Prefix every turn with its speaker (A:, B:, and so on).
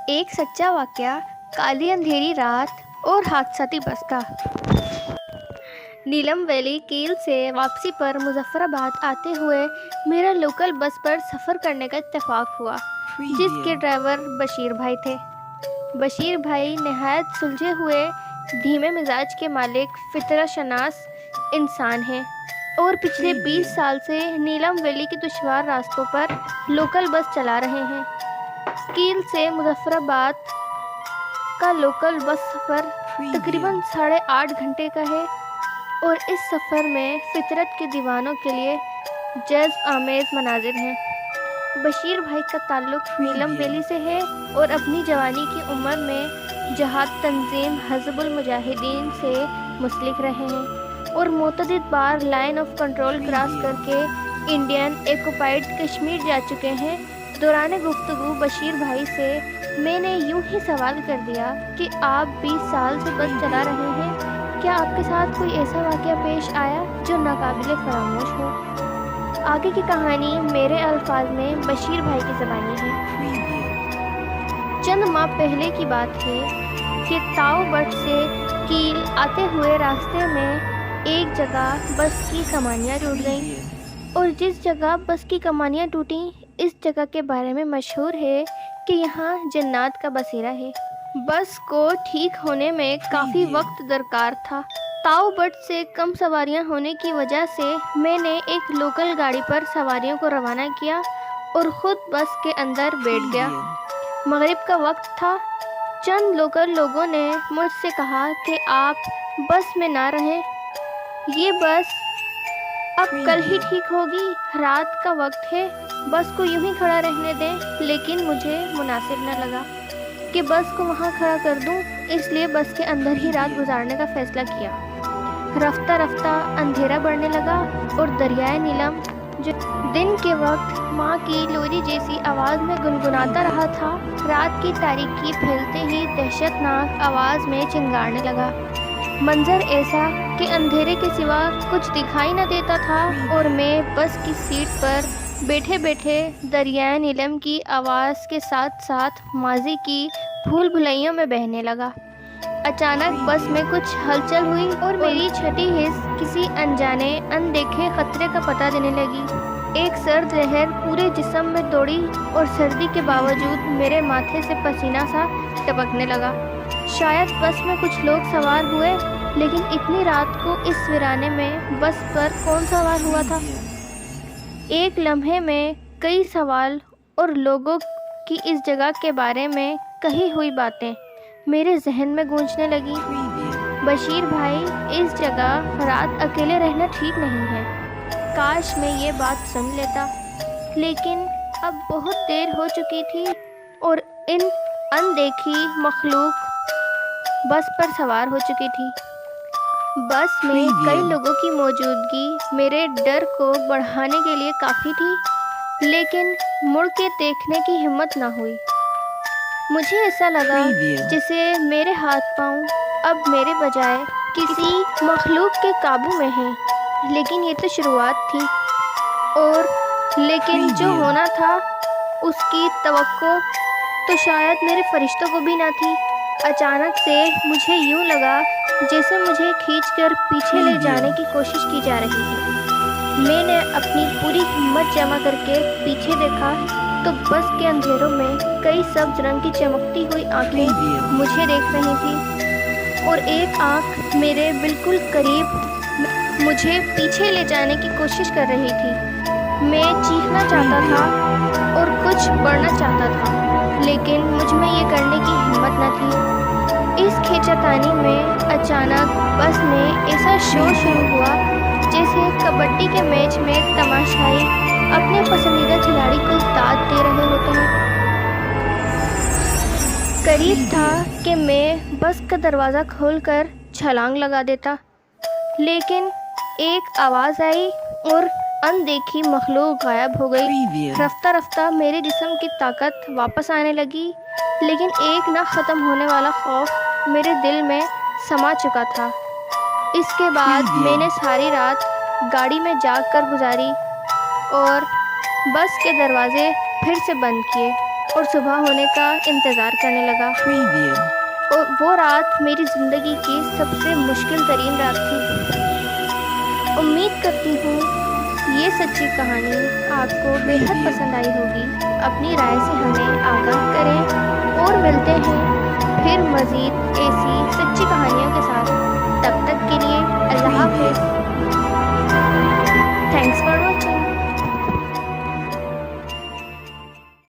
A: ایک سچا واقعہ، کالی اندھیری رات اور حادثاتی بس کا۔ نیلم ویلی کیل سے واپسی پر مظفر آباد آتے ہوئے میرا لوکل بس پر سفر کرنے کا اتفاق ہوا، جس کے ڈرائیور بشیر بھائی تھے۔ بشیر بھائی نہایت سلجھے ہوئے، دھیمے مزاج کے مالک، فطرت شناس انسان ہیں اور پچھلے 20 سال سے نیلم ویلی کے دشوار راستوں پر لوکل بس چلا رہے ہیں۔ کیل سے مظفر آباد کا لوکل بس سفر تقریباً 8.5 گھنٹے کا ہے اور اس سفر میں فطرت کے دیوانوں کے لیے جذب آمیز مناظر ہیں۔ بشیر بھائی کا تعلق نیلم ویلی سے ہے اور اپنی جوانی کی عمر میں جہاد تنظیم حزب المجاہدین سے منسلک رہے ہیں اور متعدد بار لائن آف کنٹرول کراس کر کے انڈین ایکوپائڈ کشمیر جا چکے ہیں۔ دوران گفتگو بشیر بھائی سے میں نے یوں ہی سوال کر دیا کہ آپ 20 سال سے بس چلا رہے ہیں، کیا آپ کے ساتھ کوئی ایسا واقعہ پیش آیا جو ناقابل فراموش ہو؟ آگے کی کہانی میرے الفاظ میں بشیر بھائی کی زبانی ہے۔ چند ماہ پہلے کی بات ہے کہ تاؤ بٹ سے کیل آتے ہوئے راستے میں ایک جگہ بس کی کمانیاں ٹوٹ گئیں، اور جس جگہ بس کی کمانیاں ٹوٹیں اس جگہ کے بارے میں مشہور ہے کہ یہاں جنات کا بسیرا ہے۔ بس کو ٹھیک ہونے میں کافی وقت درکار تھا۔ تاؤ بٹ سے کم سواریاں ہونے کی وجہ سے میں نے ایک لوکل گاڑی پر سواریوں کو روانہ کیا اور خود بس کے اندر بیٹھ گیا۔ مغرب کا وقت تھا۔ چند لوکل لوگوں نے مجھ سے کہا کہ آپ بس میں نہ رہیں، یہ بس اب کل ہی ٹھیک ہوگی، رات کا وقت ہے، بس کو یوں ہی کھڑا رہنے دیں۔ لیکن مجھے مناسب نہ لگا کہ بس کو وہاں کھڑا کر دوں، اس لیے بس کے اندر ہی رات گزارنے کا فیصلہ کیا۔ رفتہ رفتہ اندھیرا بڑھنے لگا اور دریائے نیلم جو دن کے وقت ماں کی لوری جیسی آواز میں گنگناتا رہا تھا، رات کی تاریکی پھیلتے ہی دہشت ناک آواز میں چنگاڑنے لگا۔ منظر ایسا کہ اندھیرے کے سوا کچھ دکھائی نہ دیتا تھا اور میں بس کی سیٹ پر بیٹھے بیٹھے دریائے نیلم کی آواز کے ساتھ ساتھ ماضی کی بھول بھلائیوں میں بہنے لگا۔ اچانک بس میں کچھ ہلچل ہوئی اور میری چھٹی حس کسی انجانے اندیکھے خطرے کا پتہ دینے لگی۔ ایک سرد لہر پورے جسم میں دوڑی اور سردی کے باوجود میرے ماتھے سے پسینہ سا ٹپکنے لگا۔ شاید بس میں کچھ لوگ سوار ہوئے، لیکن اتنی رات کو اس ویرانے میں بس پر کون سوار ہوا تھا؟ ایک لمحے میں کئی سوال اور لوگوں کی اس جگہ کے بارے میں کہی ہوئی باتیں میرے ذہن میں گونجنے لگی۔ بشیر بھائی، اس جگہ رات اکیلے رہنا ٹھیک نہیں ہے، کاش میں یہ بات سن لیتا، لیکن اب بہت دیر ہو چکی تھی اور ان اندیکھی مخلوق بس پر سوار ہو چکی تھی۔ بس میں کئی لوگوں کی موجودگی میرے ڈر کو بڑھانے کے لیے کافی تھی، لیکن مڑ کے دیکھنے کی ہمت نہ ہوئی۔ مجھے ایسا لگا جیسے میرے ہاتھ پاؤں اب میرے بجائے کسی مخلوق کے قابو میں ہیں، لیکن یہ تو شروعات تھی، لیکن جو ہونا تھا اس کی توقع تو شاید میرے فرشتوں کو بھی نہ تھی۔ اچانک سے مجھے یوں لگا جیسے مجھے کھینچ کر پیچھے لے جانے کی کوشش کی جا رہی ہے۔ میں نے اپنی پوری ہمت جمع کر کے پیچھے دیکھا تو بس کے اندھیروں میں کئی سبز رنگ کی چمکتی ہوئی آنکھیں مجھے دیکھ رہی تھیں اور ایک آنکھ میرے بالکل قریب مجھے پیچھے لے جانے کی کوشش کر رہی تھی۔ میں چیخنا چاہتا تھا اور کچھ پڑھنا چاہتا تھا، لیکن مجھ میں یہ کرنے کی ہمت نہ تھی۔ اس کھینچتانی میں اچانک بس میں ایسا شور شروع ہوا جیسے کبڈی کے میچ میں تماشائی اپنے پسندیدہ کھلاڑی کو داد دے رہے ہوتے ہیں۔ قریب تھا کہ میں بس کا دروازہ کھول کر چھلانگ لگا دیتا، لیکن ایک آواز آئی اور اندیکھی مخلوق غائب ہو گئی۔ رفتہ رفتہ میرے جسم کی طاقت واپس آنے لگی، لیکن ایک نہ ختم ہونے والا خوف میرے دل میں سما چکا تھا۔ اس کے بعد میں نے ساری رات گاڑی میں جاگ کر گزاری اور بس کے دروازے پھر سے بند کیے اور صبح ہونے کا انتظار کرنے لگا۔ اور وہ رات میری زندگی کی سب سے مشکل ترین رات تھی۔ امید کرتی ہوں یہ سچی کہانی آپ کو بے حد پسند آئی ہوگی۔ اپنی رائے سے ہمیں آگاہ کریں اور ملتے ہیں پھر مزید ایسی سچی کہانیوں کے ساتھ۔